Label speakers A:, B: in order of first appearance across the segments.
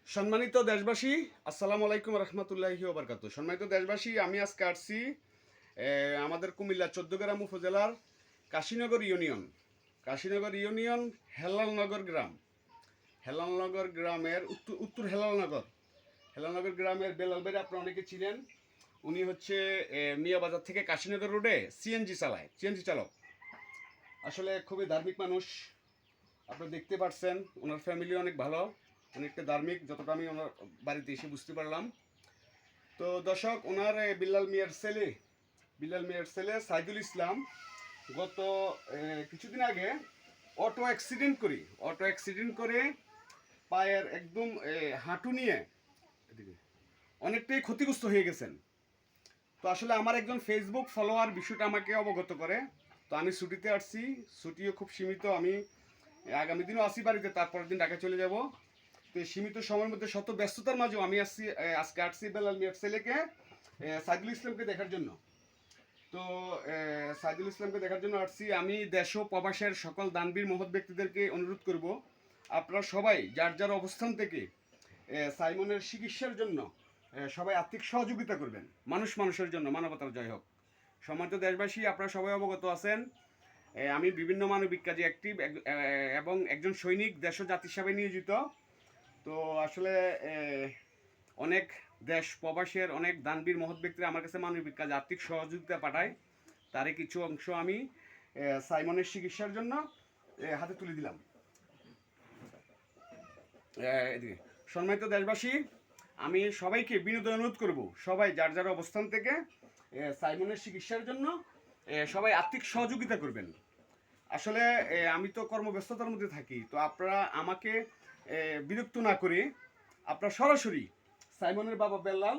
A: সম্মানিত দেশবাসী, আসসালামু আলাইকুম রহমতুল্লাহি ওবরকাতুহ। সম্মানিত দেশবাসী, আমি আজকে আসছি আমাদের কুমিল্লা ১৪ গ্রাম উপজেলার কাশীনগর ইউনিয়ন হেলালনগর গ্রাম। হেলালনগর গ্রামের উত্তর হেলালনগর গ্রামের বেলাল ভাই আপনারা অনেকে ছিলেন। উনি হচ্ছে মিয়াবাজার থেকে কাশীনগর রোডে সিএনজি চালক। আসলে খুবই ধার্মিক মানুষ, আপনারা দেখতে পাচ্ছেন। ওনার ফ্যামিলি অনেক ভালো, অনেকটা ধার্মিক, যতটা আমি ওনার বাড়িতে এসে বুঝতে পারলাম। তো দর্শক, ওনার বিল্লাল মিয়ার ছেলে সাইদুল ইসলাম গত কিছুদিন আগে অটো অ্যাক্সিডেন্ট করে পায়ের একদম হাঁটু নিয়ে অনেকটাই ক্ষতিগ্রস্ত হয়ে গেছেন। তো আসলে আমার একজন ফেসবুক ফলোয়ার বিষয়টা আমাকে অবগত করে। তো আমি ছুটিতে আসছি, ছুটিও খুব সীমিত। আমি আগামী দিনও আসি বাড়িতে, তারপরের দিন ঢাকা চলে যাব। তো এই সীমিত সময়ের মধ্যে শত ব্যস্ততার মাঝেও আমি আজকে আসছি বেলাল মিয়ার ছেলেকে সাইদুল ইসলামকে দেখার জন্য। তো সাইদুল ইসলামকে দেখার জন্য আসছি। আমি দেশ ও প্রবাসের সকল দানবীর মহৎ ব্যক্তিদেরকে অনুরোধ করব, আপনারা সবাই যার যার অবস্থান থেকে সাইমনের চিকিৎসার জন্য সবাই আর্থিক সহযোগিতা করবেন। মানুষের জন্য মানবতার জয় হোক। সম্মানিত দেশবাসী, আপনারা সবাই অবগত আছেন আমি বিভিন্ন মানবিক কাজে অ্যাক্টিভ এবং একজন সৈনিক, দেশ ও জাতির সেবায় নিয়োজিত। তো আসলে অনেক দেশ প্রবাসের অনেক দানবীর মহৎ ব্যক্তিরা আমার কাছে মানবিক কাজে আর্থিক সহযোগিতা পাঠায়। তারই কিছু অংশ আমি সাইমনের চিকিৎসার জন্য হাতে তুলে দিলাম। এদিকে সম্মানিত দেশবাসী, আমি সবাইকে বিনোদন অনুরোধ করব, সবাই যার যার অবস্থান থেকে সাইমনের চিকিৎসার জন্য সবাই আর্থিক সহযোগিতা করবেন। আসলে আমি তো কর্মব্যস্ততার মধ্যে থাকি, তো আপনারা আমাকে বিরক্ত না করে আপনারা সরাসরি সাইমনের বাবা বেল্লাল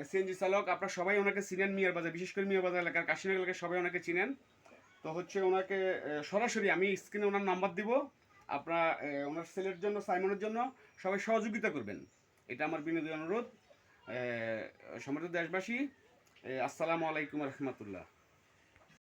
A: সিএনজি চালক, আপনারা সবাই ওনাকে চিনেন। মিয়ার বাজার, বিশেষ করে মিয়ার বাজার এলাকার কাশীনগর এলাকার সবাই ওনাকে চিনেন। তো হচ্ছে ওনাকে সরাসরি আমি স্ক্রিনে ওনার নাম্বার দিব। আপনারা ওনার ছেলের জন্য, সাইমনের জন্য সবাই সহযোগিতা করবেন, এটা আমার বিনোদন অনুরোধ। সম্মানিত দেশবাসী, আসসালামু আলাইকুম রহমতুল্লাহ।